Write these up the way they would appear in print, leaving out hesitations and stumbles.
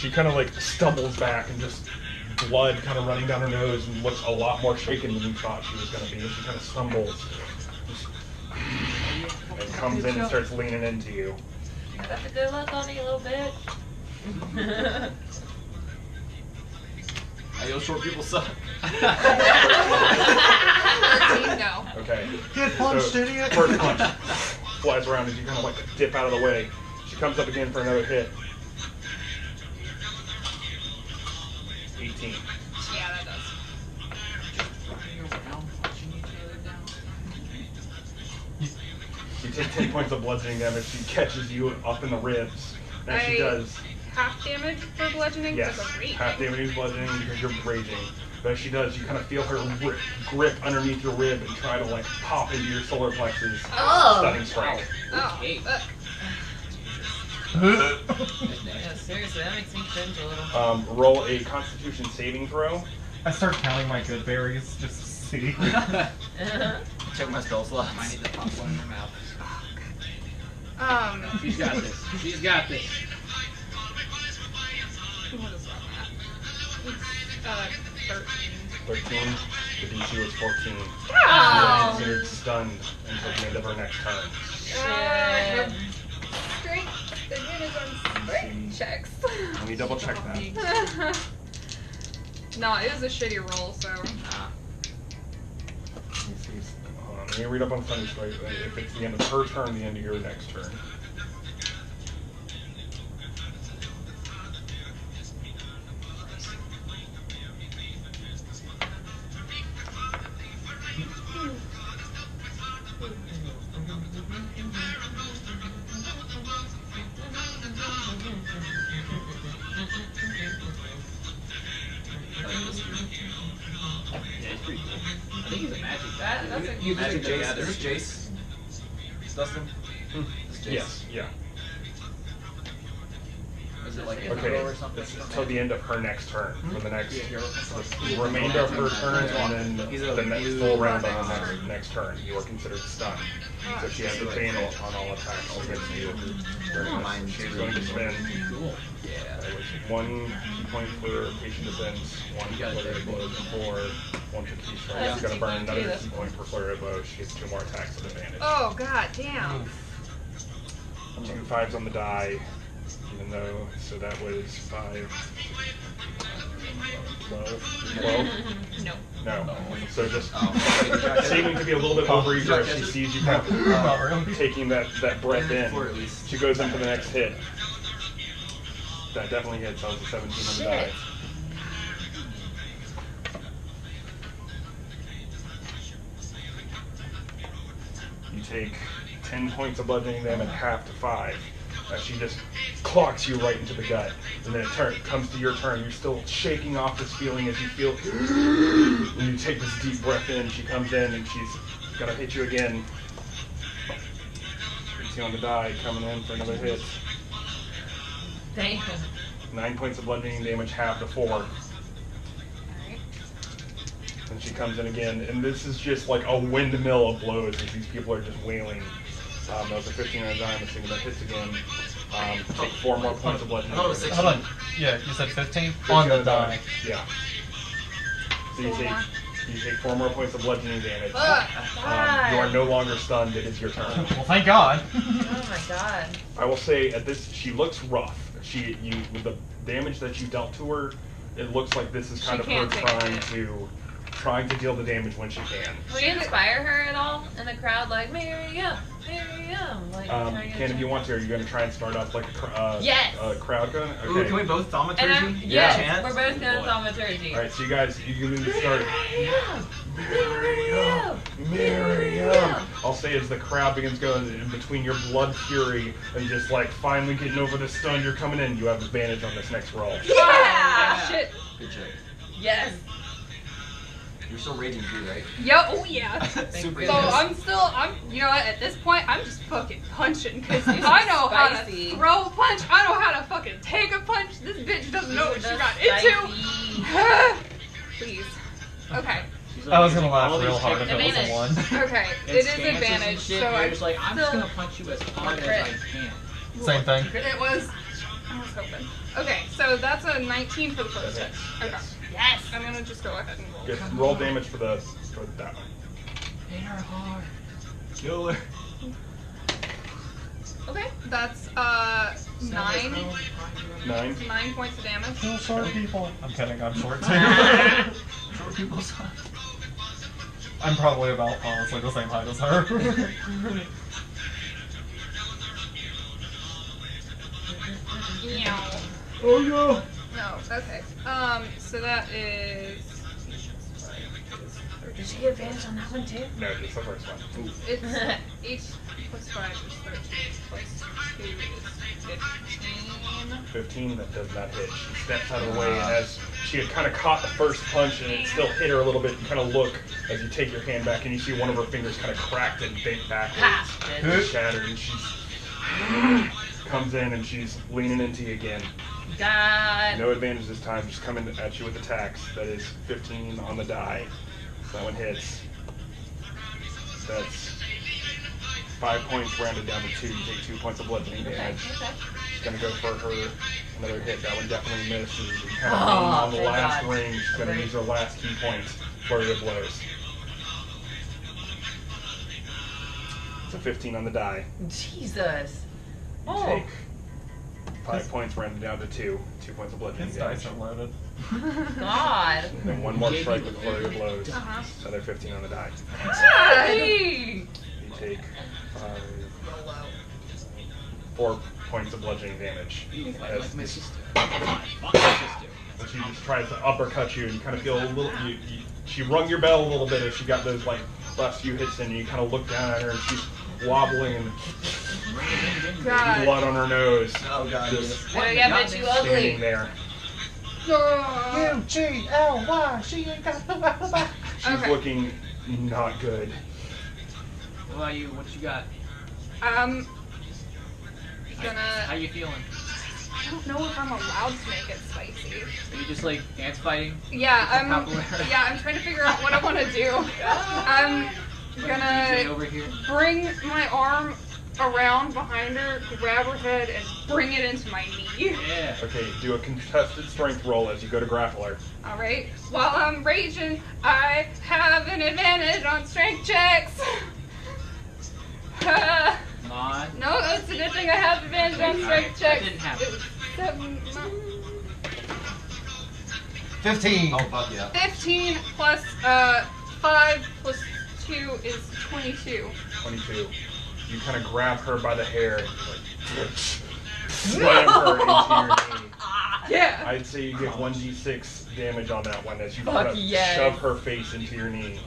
she kind of like stumbles back and just blood kind of running down her nose and looks a lot more shaken than you thought she was going to be. And she kind of stumbles and comes in and starts leaning into you. I got the good luck on me a little bit. Yo, short people suck. 13, no. Okay. Get punched, idiot! First punch flies around as you kind of like dip out of the way. She comes up again for another hit. 18. Yeah, that does. You take 10 points of bludgeoning damage. She catches you up in the ribs. Now she does. Half damage for bludgeoning? Yes, half damage is bludgeoning because you're raging. But as she does, you kind of feel her grip underneath your rib and try to like pop into your solar plexus. Stunning strike. Oh, Yeah, seriously, that makes me cringe a little. Roll a Constitution saving throw. I start counting my good berries just to see. Check my spell slots. I need to pop one in her mouth. She's got this. She's got this. what is that? 13. 13. The DC was 14. Oh. You are considered stunned until the end of her next turn. Strength advantage on strength checks. Let me double check that. No, it was a shitty roll, so. Let me see. Hold on. Let me read up on Sunday Strike. If it's the end of her turn, the end of your next turn. Yeah, he's pretty cool. I think he's a magic. That's a You Magic Jace. Gathering. This is Jace. Dustin? This is Jace. Yes, yeah. Is it like a Okay, hero or something? it's until the end of her next turn. For the next, Yeah, hero. the remainder of her turn, and then He's a the next new- full round on the next turn, you are considered stunned. So she has advantage on all attacks against you. Mine She's going to spend Cool. Yeah. 1 key point for patient defense, 1 You got it. flurry of blows before, 1 for key strike. That's She's a going to burn 2 point too, another that's key point for flurry of blows. She gets 2 more attacks with advantage. Oh, god damn. 2 5s on the die, even though, so that was 5, 12. 12? No. No. So just Oh. seeming to be a little bit over eager as she sees you kind of taking that breath in. Four at least. She goes in for the next hit. That definitely hits. That was a 17 on the die. You take 10 points of bludgeoning damage, half to 5. She just clocks you right into the gut. And then it comes to your turn. You're still shaking off this feeling as you feel. When you take this deep breath in, she comes in and she's going to hit you again. 18 on the die, coming in for another hit. Damn. 9 points of bludgeoning damage, half to 4. Alright. And she comes in again, and this is just like a windmill of blows as these people are just wailing. That was a 15 on the die, I'm assuming that hits again. Take 4 more points of bludgeoning I thought it was damage. 16. Hold on. Yeah, you said 15? 15 On the die. Yeah. So you 4 take, more. you take 4 more points of bludgeoning damage. Fuck. You are no longer stunned, it is your turn. Well, thank God. Oh my god. I will say at this, she looks rough. With the damage that you dealt to her, it looks like this is kind of her can't take trying to deal the damage when she can. Can we inspire her at all in the crowd? Like, Miriam, Miriam. Like, trying to Ken, if you want to, are you going to try and start off like Yes. a crowd gun? Okay. Ooh, can we both And thaumaturgy? yes, Chant? we're both gonna thaumaturgy. All right, so you guys, you can move to start. Miriam, Miriam. I'll say as the crowd begins going in between your blood fury and just like finally getting over the stun, you're coming in. You have advantage on this next roll. Yeah! Shit. Good check. Yes. You're still raging too, right? Yep. Oh, yeah. Super So you know what, at this point, I'm just fucking punching, because I know how to Spicy. throw a punch, I know how to fucking take a punch, this bitch doesn't know what she got into. Please. Okay, I was gonna laugh All these real hard if it was Advantage. a 1. okay, and it is stances and advantage, shit, so you're I just like, I'm just still- gonna punch you as hard as I can. Same thing. It was, I was hoping. Okay, so So that's a 19 for the first hit. That Okay. hits. Yes. I'm gonna just go ahead and roll. Get roll damage for that one. Hit her hard. Kill her. Okay. That's 9 points of damage. Kill short people. I'm kidding, I'm short too. Short people suck. I'm probably about honestly the same height as her. Meow. Oh no. No. Okay. So that is. Did she get advantage on that one too? No, just the first one. Ooh. It's 8 plus 5 is 13 plus 2 is 15. 15, that does not hit. She steps out of the way, and as she had kind of caught the first punch and it still hit her a little bit, you kind of look as you take your hand back and you see one of her fingers kind of cracked and bent backwards and shattered, and she comes in and she's leaning into you again. God. No advantage this time, just coming at you with attacks. That is 15 on the die. That one hits. That's 5 points rounded down to 2. You take 2 points of bludgeoning damage. Okay. She's gonna go for her another hit. That one definitely misses. You kind of Oh, aim on the thank last God. ring. She's gonna use her last key point. Flurry of blows. It's a 15 on the die. Jesus. You Oh. take 5 points rounded down to 2. 2 points of bludgeoning His damage. dice are loaded. God. And then one more strike with flurry of blows. Uh-huh. Another 15 on the die. Hey. You take 4 points of bludgeoning damage. Like As my this- sister. Fuck my sister. and she just tries to uppercut you, and you kind of feel a little. She rung your bell a little bit as she got those like last few hits in. And you kind of look down at her, and she's wobbling and God. blood on her nose. Oh god. Just Better get bitch you standing ugly. there. U-G-L-Y, she ain't got no alibi. She's Okay. looking not good. What about you? What you got? I'm How gonna. you feeling? I don't know if I'm allowed to make it spicy. Are you just like dance fighting? Yeah, I'm. Capoeira? Yeah, I'm trying to figure out what I want to do. I'm DJ gonna over here. bring my arm around behind her, grab her head, and bring it into my knee. Yeah. Okay, do a contested strength roll as you go to grapple her. All right. While I'm raging, I have an advantage on strength checks. Come on. No, it's a good thing I have advantage on strength Alright, that checks. didn't happen. It was 7, 15. Oh fuck yeah. 15 plus 5 plus 2 is 22. 22. You kind of grab her by the hair and like slam her into your knee. Yeah. I'd say you get 1d6 damage on that one as you Fuck kind of yes. shove her face into your knee.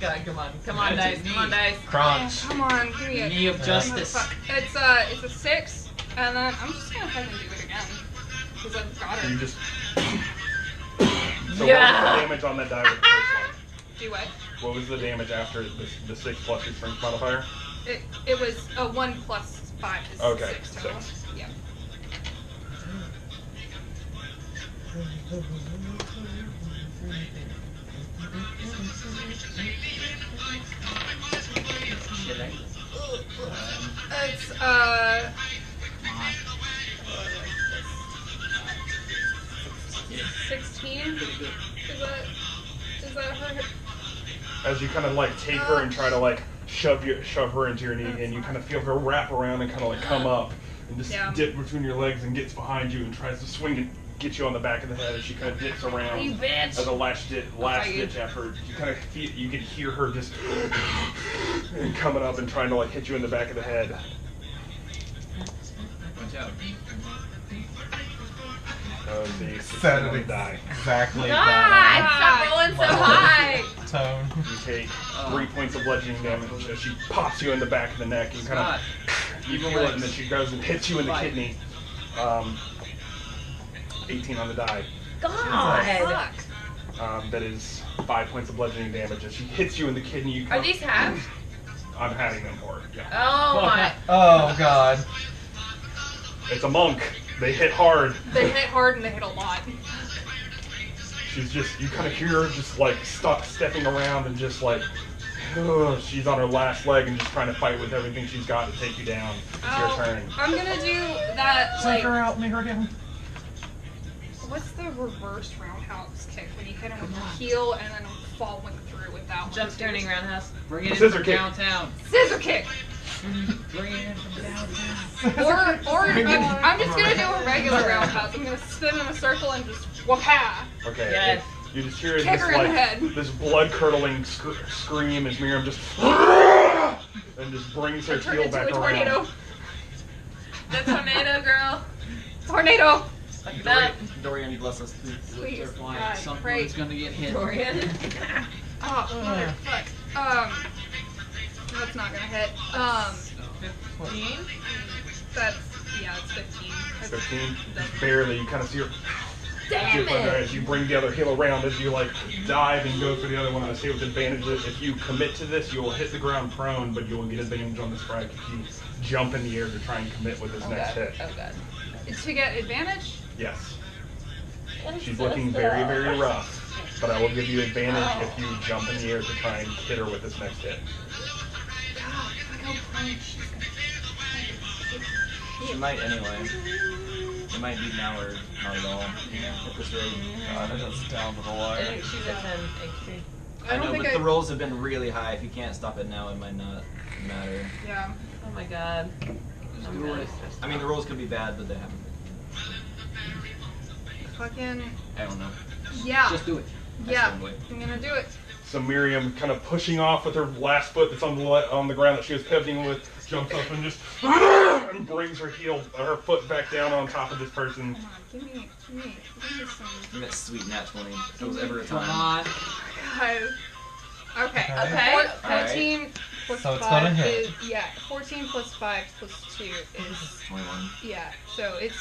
God, come on. Come on, That's dice. a Come on, knee. dice. Crunch. Come on, give me a Knee of justice. It's a 6, and then I'm just gonna fucking do it again because I've got You her. just. So Yeah. what was the damage on that die with the first Do what? one? What was the damage after the 6 plus your strength modifier? It was a 1 plus 5 is Okay, 6 total. 6. Yeah. Shit, I- It's Come on. 16. Pretty good. Is that her? As you kind of like take her and try to like shove her into your knee, and you kind of feel her wrap around and kind of like come up and just Yeah. dip between your legs and gets behind you and tries to swing and get you on the back of the head as she kind of dips around. You bitch. As a last fight you. ditch effort, you kind of feel, you can hear her just and coming up and trying to like hit you in the back of the head. Watch out. The Said 16 on it the die. exactly God, that stop rolling so Level. high. tone. You take 3 points of bludgeoning damage as she pops you in the back of the neck and kind God. of you Evil feel it, legs. and then she goes and hits you in the Fight. kidney. 18 on the die. God. Fuck. That is 5 points of bludgeoning damage as she hits you in the kidney. You Are come- these halves? I'm having them for her. Yeah. Oh my. Oh god. It's a monk. They hit hard. They hit hard and they hit a lot. She's just, you kind of hear her just like stepping around and just like, she's on her last leg and just trying to fight with everything she's got to take you down. It's your turn. I'm gonna do that Take like her out, make her down. What's the reverse roundhouse kick when you hit him with your heel and then following through with that one? Jump turning roundhouse. Bring it in Scissor from kick. downtown. Scissor kick! Bring it in from downtown. I'm just gonna do a regular roundhouse. I'm gonna spin in a circle and just wha-ha! Okay. Yes. You just hear Kick this her in the like head. this blood-curdling scream as Miriam just and just brings her Turn heel into back a tornado. around. The tornado girl. Tornado! Like that. Dorian, bless us, please. Please, They're flying. God, Someone's great. gonna get hit. Dorian. Oh, motherfuck. That's not gonna hit. 15? That's, yeah, it's 15. 15. Just barely. You kind of see her. Damn As you bring the other heel around, as you like dive and go for the other one, I say with advantage that if you commit to this, you will hit the ground prone, but you will get advantage on the strike if you jump in the air to try and commit with this next hit. Oh god. To get advantage? Yes. I'm She's so looking slow. very, very rough, but I will give you advantage if you jump in the air to try and hit her with this next hit. God, if I go prone, she's gonna... She might anyway. It might be now or not at all. At this rate. God, it is down to the wire. She's at 10 HP. I I don't know, think but the rolls have been really high. If you can't stop it now, it might not matter. Yeah. Oh my god. I'm really stressed I mean, the out. rolls could be bad, but they haven't. Fucking... I don't know. Yeah. Just do it. Yeah. That's one way. I'm gonna do it. So Miriam, kind of pushing off with her last foot that's on the ground that she was pivoting with, jumps up and just and brings her foot back down on top of this person. Come on, give me some... And that sweet nat 20. If it was ever a Come time. on. God. Okay. Okay. 14 plus So it's 5 gonna hit. is... Yeah, 14 plus 5 plus 2 is... 21. Yeah, so it's